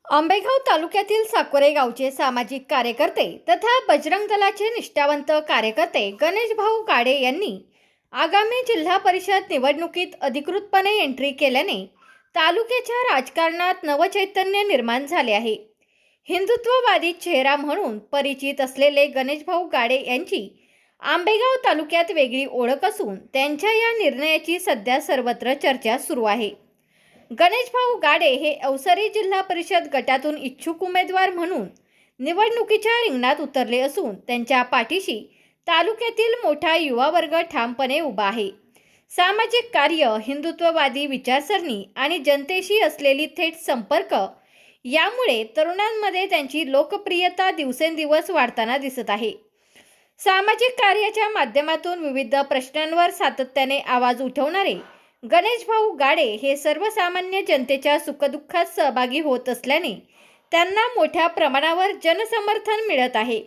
आंबेगाव तालुक्यातील साकोरे गावचे सामाजिक कार्यकर्ते तथा बजरंग दलाचे निष्ठावंत कार्यकर्ते गणेशभाऊ गाडे यांनी आगामी जिल्हा परिषद निवडणुकीत अधिकृतपणे एंट्री केल्याने तालुक्याच्या राजकारणात नवचैतन्य निर्माण झाले आहे. हिंदुत्ववादी चेहरा म्हणून परिचित असलेले गणेशभाऊ गाडे यांची आंबेगाव तालुक्यात वेगळी ओळख असून त्यांच्या या निर्णयाची सध्या सर्वत्र चर्चा सुरू आहे. गणेशभाऊ गाडे हे अवसरी जिल्हा परिषद गटातून इच्छुक उमेदवार म्हणून निवडणुकीच्या रिंगणात उतरले असून त्यांच्या पाठीशी तालुक्यातील मोठा युवा वर्ग ठामपणे उभा आहे. सामाजिक कार्य, हिंदुत्ववादी विचारसरणी आणि जनतेशी असलेली थेट संपर्क यामुळे तरुणांमध्ये त्यांची लोकप्रियता दिवसेंदिवस वाढताना दिसत आहे. सामाजिक कार्याच्या माध्यमातून विविध प्रश्नांवर सातत्याने आवाज उठवणारे गणेशभाऊ गाडे हे सर्वसामान्य जनतेच्या सुखदुःखात सहभागी होत असल्याने त्यांना मोठ्या प्रमाणावर जनसमर्थन मिळत आहे.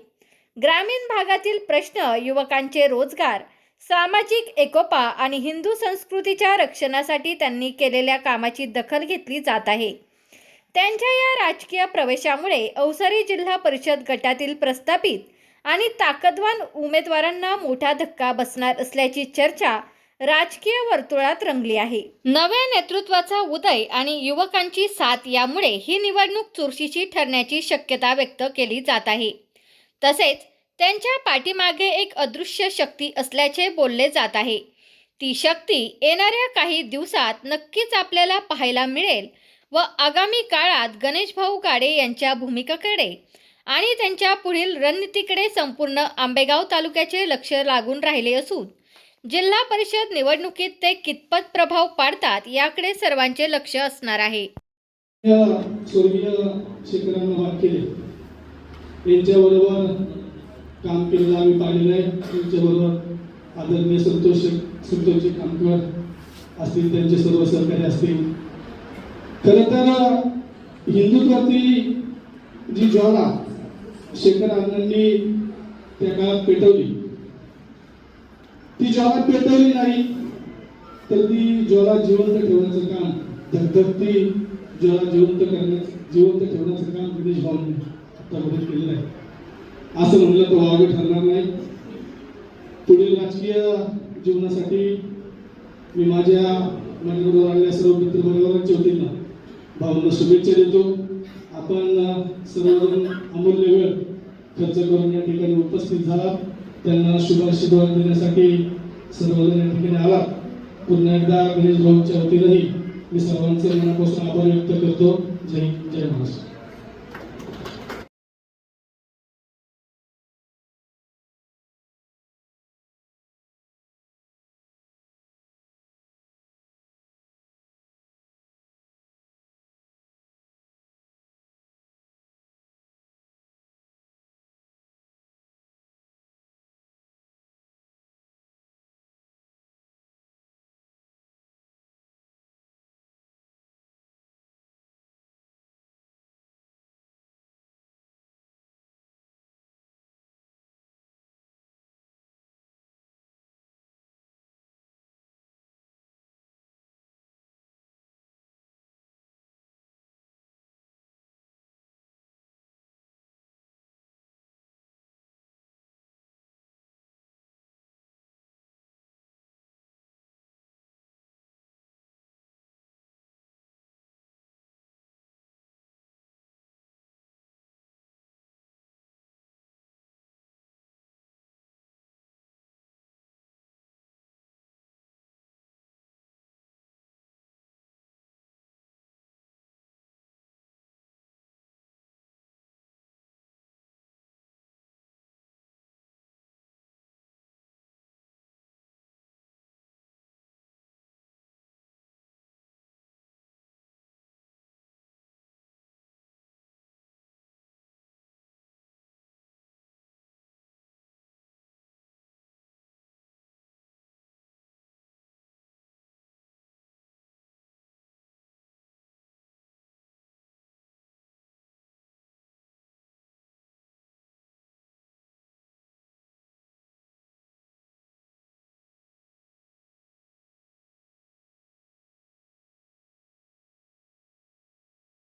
ग्रामीण भागातील प्रश्न, युवकांचे रोजगार, सामाजिक एकोपा आणि हिंदू संस्कृतीच्या रक्षणासाठी त्यांनी केलेल्या कामाची दखल घेतली जात आहे. त्यांच्या या राजकीय प्रवेशामुळे अवसरी जिल्हा परिषद गटातील प्रस्थापित आणि ताकदवान उमेदवारांना मोठा धक्का बसणार असल्याची चर्चा राजकीय वर्तुळात रंगली आहे. नव्या नेतृत्वाचा उदय आणि युवकांची साथ यामुळे ही निवडणूक चुरशीची ठरण्याची शक्यता व्यक्त केली जात आहे. तसेच त्यांच्या पाठीमागे एक अदृश्य शक्ती असल्याचे बोलले जात आहे. ती शक्ती येणाऱ्या काही दिवसात नक्कीच आपल्याला पाहायला मिळेल व आगामी काळात गणेशभाऊ गाडे यांच्या भूमिकेकडे आणि त्यांच्या पुढील रणनीतीकडे संपूर्ण आंबेगाव तालुक्याचे लक्ष लागून राहिले असून जिल्हा परिषद निवडणुकीत ते कितपत प्रभाव पाडतात याकडे सर्वांचे लक्ष असणार आहे. स्वर्गीय शेखरांना माफ केले, यांच्याबरोबर काम केलेलं आम्ही पाहिलेलं आहे. त्यांच्याबरोबर आदरणीय संतोषजी कामकर असतील, त्यांचे सर्व सहकारी असतील. खरं तर हिंदुत्वाची जी ज्वाला शेखर अण्णांनी त्या काळात पेटवली, ती ज्वाला पेटवली नाही तर ती ज्वाला जिवंत ठेवण्याचं काम, धगधगती ज्वाला जिवंत ठेवण्याचं काम गणेश भाऊंनी आतापर्यंत केलेलं आहे. असं म्हणलं तर वावगं ठरणार नाही. पुढील राजकीय जीवनासाठी मी माझ्याबरोबर आलेल्या सर्व मित्रपरिवारांच्या वतीनं भाऊंना शुभेच्छा देतो. आपण सर्वजण अमूल्य वेळ खर्च करून या ठिकाणी उपस्थित झाला, त्यांना शुभाशीर्वाद देण्यासाठी सर्वजण या ठिकाणी आला. पुन्हा एकदा गणेश भाऊंच्या वतीनंही मी सर्वांचे मनापासून आभार व्यक्त करतो. जय हिंद, जय महाराष्ट्र.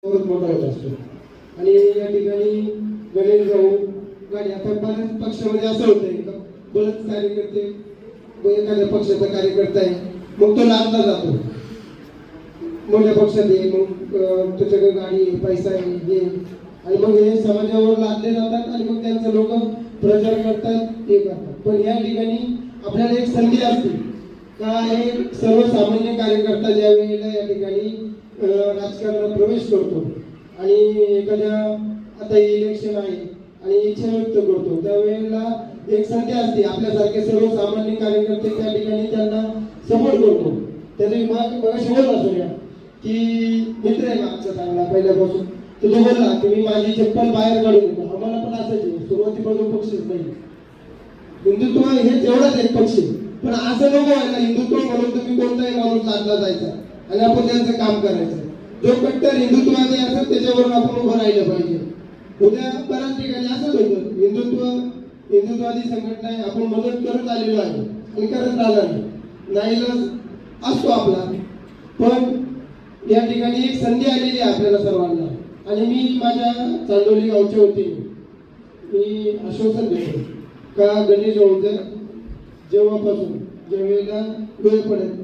मोठा होत असतो. आणि या ठिकाणी गणेश भाऊ गाडी आता बऱ्याच पक्षामध्ये असं होतंय का बरेच कार्यकर्ते एखाद्या पक्षाचा कार्यकर्ता आहे मग तो लादला जातो मोठ्या पक्षात आहे मग त्याच्याकडे गाडी आहे पैसा आहे हे आणि मग हे समाजावर लादले जातात आणि मग त्यांचं लोक प्रचार करतात हे करतात पण या ठिकाणी आपल्याला एक संधी असते का एक सर्वसामान्य कार्यकर्ता ज्या वेळेला या ठिकाणी राजकारणात प्रवेश करतो आणि एखाद्या आता इलेक्शन आहे आणि इच्छा व्यक्त करतो त्यावेळेला एक संधी असते आपल्यासारखे सर्वसामान्य कार्यकर्ते त्या ठिकाणी त्यांना सपोर्ट करतो त्याचे मगाशी बोलला सूर्या की मित्र आहे आमचा चांगला पहिल्यापासून तर तो बोलला की मी माझी चप्पल बाहेर काढून येतो आम्हाला पण असायचे सुरुवातीपासून पक्षच नाही हिंदुत्व हेच एवढाच एक पक्ष पण असं नको व्हायला हिंदुत्व म्हणून तुम्ही कोणताही माणूस लादला जायचा आणि आपण त्यांचं काम करायचं जो कट्टर हिंदुत्ववादी असेल त्याच्यावरून आपण उभं राहिलं पाहिजे उद्या बऱ्याच ठिकाणी असंच होतं हिंदुत्ववादी संघटना आहे आपण मदत करत आलेलो आहे आणि करत राहणार नाहीलाज असतो आपला पण या ठिकाणी एक संधी आलेली आहे आपल्याला सर्वांना आणि मी माझ्या चांदोली गावच्या वतीने मी आश्वासन देतो का गणेश भाऊचं जेव्हापासून ज्यावेळेला वेळ पडेल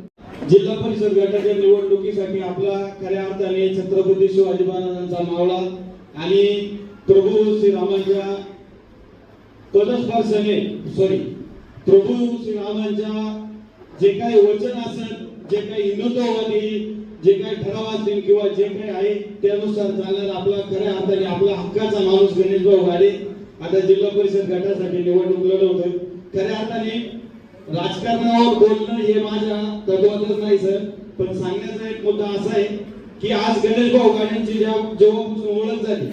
जिल्हा परिषद गटाच्या निवडणुकीसाठी आपला खऱ्या अर्थाने छत्रपती शिवाजी महाराजांचा मावळा आणि प्रभू श्रीरामांच्या पदस्पर्शाने प्रभू श्रीरामांच्या जे काही वचन असेल जे काही हिंदुत्ववादी जे काही ठराव असतील किंवा जे काही आहे त्यानुसार चालणार आपला खऱ्या अर्थाने आपला हक्काचा माणूस गणेश भाऊ गाडे आता जिल्हा परिषद गटासाठी निवडणूक लढवतोय खऱ्या अर्थाने राजकारणावर बोलणं हे माझ्या तत्वातच नाही सर पण सांगण्याचा एक मुद्दा असा आहे की आज गणेश भाऊ गाड्यांची जेव्हापासून ओळख झाली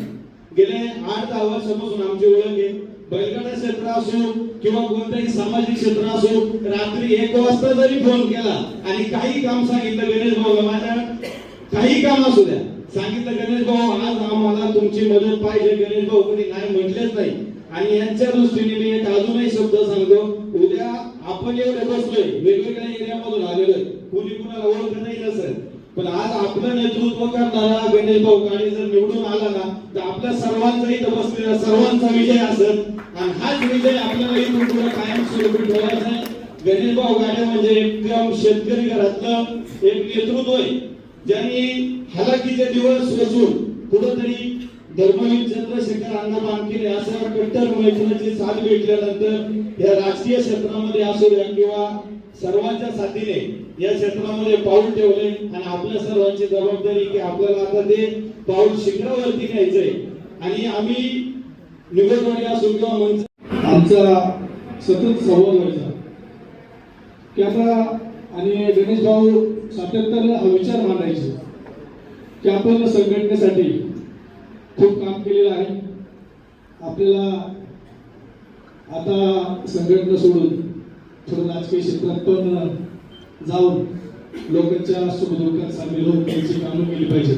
गेले 8-10 वर्षापासून आमची ओळख आहे बैलगाडा क्षेत्र असो किंवा कोणत्याही सामाजिक क्षेत्र असो रात्री 1 वाजता जरी फोन केला आणि काही काम सांगितलं गणेश भाऊ माझ्या काही काम असू द्या सांगितलं गणेश भाऊ आज आम्हाला तुमची मदत पाहिजे गणेश भाऊ कधी नाही म्हटलेच नाही आणि यांच्या दृष्टीने मी एक अजूनही शब्द सांगतो उद्या आपण एवढे बसलोय वेगवेगळ्या एरियामधून आलेलोय कोणी कुणाला ओळख नाही नसेल पण आज आपलं नेतृत्व करणारा गणेश भाऊ गाडे जर निवडून आला ना तर आपल्या सर्वांचा इथं बसलेला सर्वांचा विजय असेल आणि हाच विजय आपल्याला इथून पुढे कायम स्वरूपी ठेवायचा आहे गणेश भाऊ गाडे म्हणजे एकदम शेतकरी घरातलं एक नेतृत्व आहे ज्यांनी हलाखीचे दिवस बसून कुठंतरी धर्मवीर चंद्रशेखर अण्णा बांधकिरे अशा कट्टर मैत्रिणीची साथ भेटल्यानंतर या राजकीय क्षेत्रामध्ये असू द्या किंवा सर्वांच्या साथीने या क्षेत्रामध्ये पाऊल ठेवले आणि आपल्या सर्वांची जबाबदारी की आपल्याला आता ते पाऊल शिखरावरती न्यायचंय आणि आम्ही निवडणुकी असो किंवा मंच आमचा सतत संवाद व्हायचा की आता आणि गणेश भाऊ सातत्याने हा विचार मांडायचे की आपण संघटनेसाठी खूप काम केलेलं आहे आपल्याला आता संघटना सोडून थोडं राजकीय क्षेत्रात पण जाऊन लोकांच्या सुखदुःखात सामील होऊन त्यांची कामं केली पाहिजे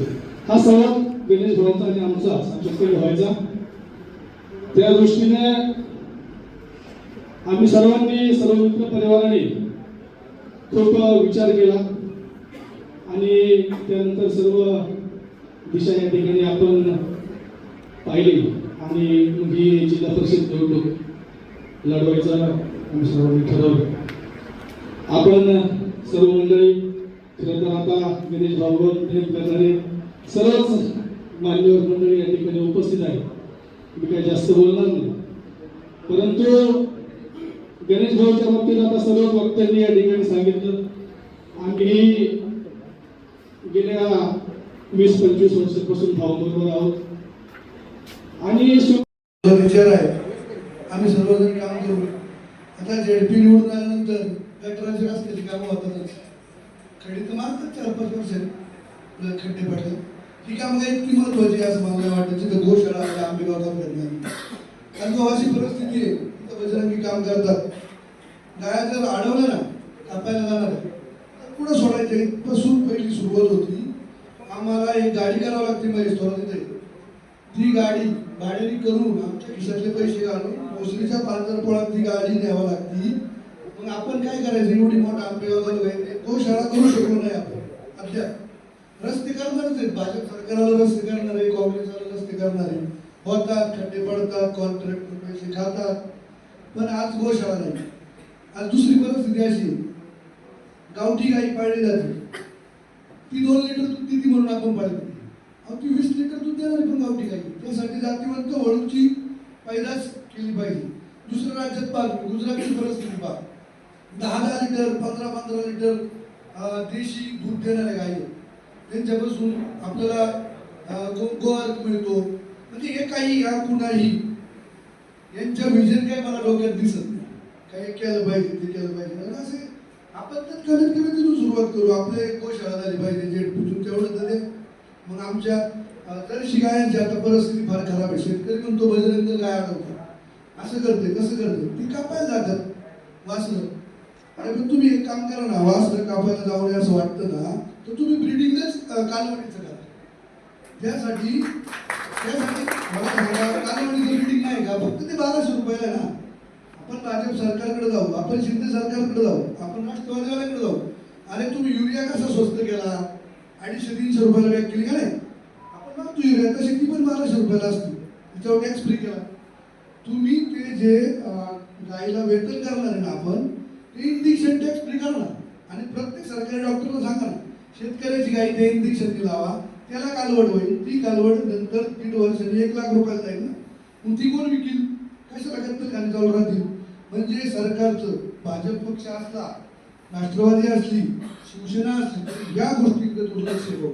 हा संवाद गणेश भाऊचा आणि आमचा सातत्याने व्हायचा त्या दृष्टीने आम्ही सर्व मित्र परिवाराने खूप विचार केला आणि त्यानंतर सर्व दिशा या ठिकाणी आपण पाहिली आणि ही जिल्हा परिषद निवडणूक लढवायचं आम्ही सर्वांनी ठरवलं आपण सर्व मंडळी खरं तर आता गणेश भाऊवर प्रेम करणारे सर्वच मान्यवर मंडळी या ठिकाणी उपस्थित आहे मी काही जास्त बोलणार नाही परंतु गणेश भाऊच्या बाबतीत आता सर्व वक्त्यांनी या ठिकाणी सांगितलं आम्ही गेल्या 20-25 वर्षापासून भाऊबरोबर आहोत आणि विचार आहे आम्ही सर्वजण काम करू आता जेडपी निवडून आल्यानंतर गटरांची रस्त्याची कामं होतातच खडी तर मारतात 4-5 वर्ष खड्डे पडतात ही कामं काही इतकी महत्वाची असं मला वाटतं तिथं गोशाळा आहे आंबेगावचा प्रयत्न कारण तो अशी परिस्थिती आहे तिथं बजरंगी काम करतात गाया जर अडवलं ना कापायला जाणार आहे पुढं सोडायचं इथपासून पहिली सुरुवात होती आम्हाला एक गाडी करावं लागते महेश थोडं तिथे ती गाडी भाड्याने करून आमच्या खिशातले पैसे घालून भोसरीच्या पांढरपोळात ती गाडी न्यावं लागती मग आपण काय करायचं एवढी मोठा आंबेगाव गोशाळा करू शकलो नाही आपण अद्याप रस्ते करणारच आहेत भाजप सरकारला रस्ते करणार आहे काँग्रेसला रस्ते ते करणारे होतात, खड्डे पडतात, कॉन्ट्रॅक्टर पैसे खातात, पण आज गोशाळा नाही. आज दुसरी परिस्थिती अशी आहे, गावठी गाई पाळली जाते, ती 2 लिटर दूध देते म्हणून आपण पाळली. अहो ती 20 लिटर दूध देणारी पण गावठी गाई, त्यासाठी जातीवंत वळूची पैदास केली पाहिजे. दुसऱ्या राज्यात पहा, गुजरातची परिस्थिती पहा, 10 लिटर 15 लिटर देशी दूध देणाऱ्या गाई आहेत. त्यांच्यापासून आपल्याला गोअर्क मिळतो. म्हणजे हे काही या कुणाही यांच्या विजन काय मला डोक्यात दिसत नाही. काही केलं पाहिजे ते केलं पाहिजे आणि असे आपण तर कमीत कमी तिथून सुरुवात करू. आपले गोशाळा झाली पाहिजे जेटपून तेवढं तरी. मग आमच्या तरी गायांची आता परिस्थिती फार खराब आहे. शेतकरी म्हणतो बजरंग गाय अडवतो, असं करते कसं करते, ती कापायला जातात वासरं. अरे पण तुम्ही एक काम करा ना, वासरं कापायला जाऊ नये असं वाटतं ना, तर तुम्ही ब्रिडिंगच कालवडीचं करा. त्यासाठी मला सांगा, कालवडीचं ब्रिडिंग नाही का, फक्त ते 1200 रुपयाला आहे ना. आपण भाजप सरकारकडे जाऊ, आपण शिंदे सरकारकडे जाऊ, आपण राष्ट्रवादीवाल्याकडे जाऊ. अरे तुम्ही युरिया कसा स्वस्त केला, 250-300 रुपयाला बॅग केली का नाही. आपण मागतो युरिया, तशी ती पण 1200 रुपयाला असते, त्याच्यावर टॅक्स फ्री केला. तुम्ही ते जे गायला वेतन करणार आहे ना, आपण ते इंजेक्शन टॅक्स फ्री करणार आणि प्रत्येक सरकारी डॉक्टरला सांगा ना, शेतकऱ्याची गाय ते इंजेक्शन लावा, त्याला कालवड होईल. ती कालवड नंतर 3 वर्षांनी 1 लाख रुपयाला जाईल ना. मग ती कोण विकील, कशाला कत्तलखाने चालू राहतील. म्हणजे सरकारचं भाजप पक्ष असला, राष्ट्रवादी असली, शिवसेना असली, तर या गोष्टीकडे दुर्लक्ष आहे.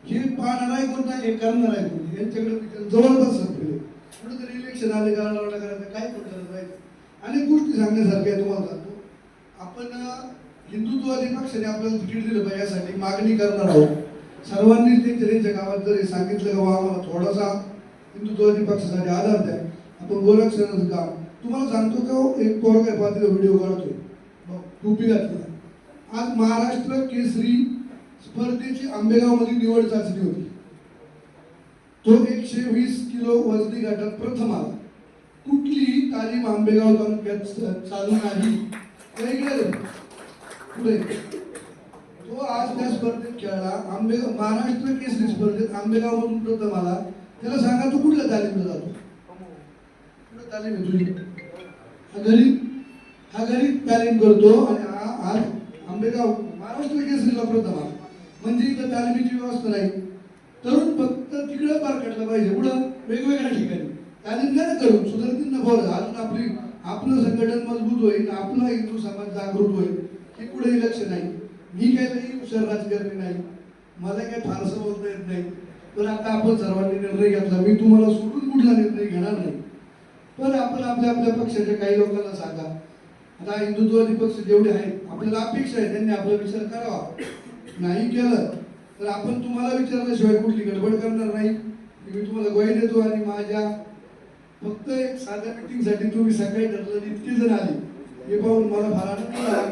हे पाहणार आहे कोण नाही, हे करणार आहे कोण, यांच्याकडे जवळपास सरकार कुठेतरी इलेक्शन आले करायला काय करत पाहिजे. अनेक गोष्टी सांगण्यासारख्या तुम्हाला सांगतो. आपण हिंदुत्ववादी पक्षाने आपल्याला तिकीट दिलं पाहिजे यासाठी मागणी करणार आहोत. सर्वांनी त्यांच्या गावात जर सांगितलं का आम्हाला थोडासा हिंदुत्ववादी पक्षासाठी आधार द्या, आपण गोरक्षणाचं काम तुम्हाला सांगतो का. एक पोरगा पाहतो व्हिडिओ काढतोय, टोपी घातली. आज महाराष्ट्र केसरी स्पर्धेची आंबेगाव मध्ये निवड चाचणी होती. तो 120 किलो वजनी गटात प्रथम आला. कुठलीही तालीम आंबेगाव तालुक्यात चालू नाही. पुढे तो आज त्या स्पर्धेत खेळला, आंबेगाव महाराष्ट्र केसरी स्पर्धेत आंबेगाव मधून प्रथम आला. त्याला सांगा तू कुठल्या तालीमला जातो, कुठल्या तालीम आहे तुझी. हा गरीब तालीम करतो आणि आज आंबेगाव महाराष्ट्र केसरीला प्रथम आला. म्हणजे इथं तालिमीची व्यवस्था नाही. तरुण फक्त तिकडे पार काढला पाहिजे, पुढं वेगवेगळ्या ठिकाणी तालीम द्या करून सुधारतील ना. बरं अजून आपलं संघटन मजबूत होईल, आपला हिंदू समाज जागृत होईल. हे पुढे लक्ष नाही. मी काही नाही हुशार राजकारणी नाही, मला काही फारसं बोलता येत नाही. पण आता आपण सर्वांनी निर्णय घेतला, मी तुम्हाला सोडून कुठला निर्णय घेणार नाही. पण आपण आपल्या पक्षाच्या काही लोकांना सांगा. आता हिंदुत्ववादी पक्ष जेवढे आहेत, आपल्याला अपेक्षा आहे त्यांनी आपला विचार करावा. नाही केलं तर आपण तुम्हाला विचारल्याशिवाय कुठली गडबड करणार नाही. मी तुम्हाला ग्वाही देतो. आणि माझ्या फक्त एक साध्या मीटिंगसाठी तुम्ही सकाळी ठरलं इतके जण आले, हे पाहून मला फार आनंद झाला.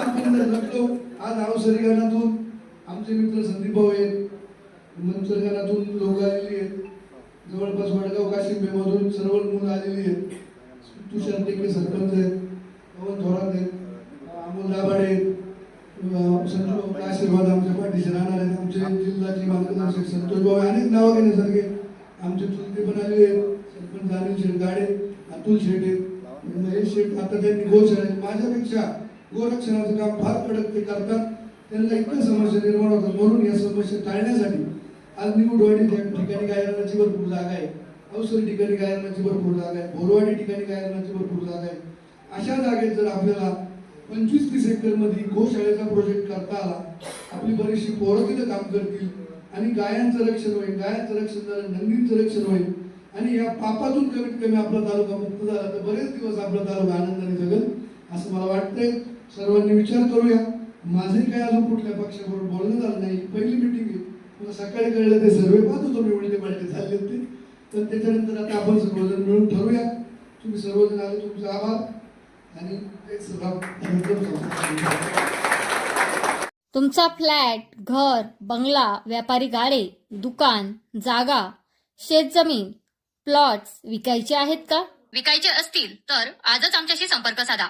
आपण जर जगलो. आज अवसरीकरणातून आमचे मित्र संदीप भाऊ आहेत, मंचरगानातून लोक आलेली आहेत, जवळपास वडगाव काशिंबे मधून सर्व मुलं आलेली आहेत. तुषार टेकडे सरपंच आहेत, पवन थोरात आहेत, अमोल दाभाडे आहेत, संजू आशीर्वाद आमच्या पाठीशी राहणार आहेत, आमचे जिल्ह्याचे मार्गदर्शक संतोष भाऊ, अनेक नावं घेण्यासारखे आमचे चुलते पण आलेले आहेत. सरपंच अनिल शेठ गाडे, अतुल शेठ आहेत, महेश शेठ. आता त्यांनी गोशाळेत माझ्यापेक्षा गोरक्षणाचं काम फार कडक ते करतात. त्यांना इतक्या समस्या निर्माण होतात. म्हणून या समस्या टाळण्यासाठी आज निवडवाडी त्या ठिकाणी गायरनाची भरपूर जागा आहे, अवसरी ठिकाणी गायरनाची भरपूर जागा आहे, भोरवाडी ठिकाणी गायरनाची भरपूर जागा आहे. अशा जागेत जर आपल्याला 25-30 एकर मध्ये गोशाळेचा प्रोजेक्ट करता आला, आपली बरीचशी पोरं तिथं काम करतील आणि गायांचं रक्षण होईल. गायांचं रक्षण झालं, नंदींचं रक्षण होईल आणि या पापातून कमीत कमी आपला तालुका मुक्त झाला तर बरेच दिवस आपला तालुका आनंदाने जगेल असं मला वाटतंय. सर्वांनी विचार करूया. माझे काय अजून कुठल्या पक्षाबरोबर बोलणं झालं नाही, पहिली मिटिंग आहे. मला सकाळी कळलं ते सर्वे पाहतो तुम्ही उलटे पालटे झाले ते. तर त्याच्यानंतर आता आपण सर्वजण मिळून ठरवूया. तुम्ही सर्वजण आले, तुमचा आभार. आणि तुमचा फ्लॅट, घर, बंगला, व्यापारी गाडे, दुकान, जागा, शेतजमीन, प्लॉट्स विकायचे आहेत का? विकायचे असतील तर आजच आमच्याशी संपर्क साधा.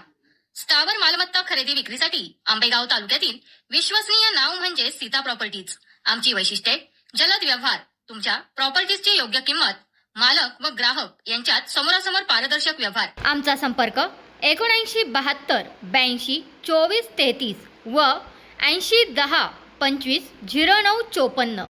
स्थावर मालमत्ता खरेदी विक्रीसाठी आंबेगाव तालुक्यातील विश्वसनीय नाव म्हणजे सीता प्रॉपर्टीज. आमची वैशिष्ट्ये: जलद व्यवहार, तुमच्या प्रॉपर्टीजची योग्य किंमत, मालक व ग्राहक यांच्यात समोरासमोर पारदर्शक व्यवहार. आमचा संपर्क 7972 82 24 33 व 80 10 25 09 54.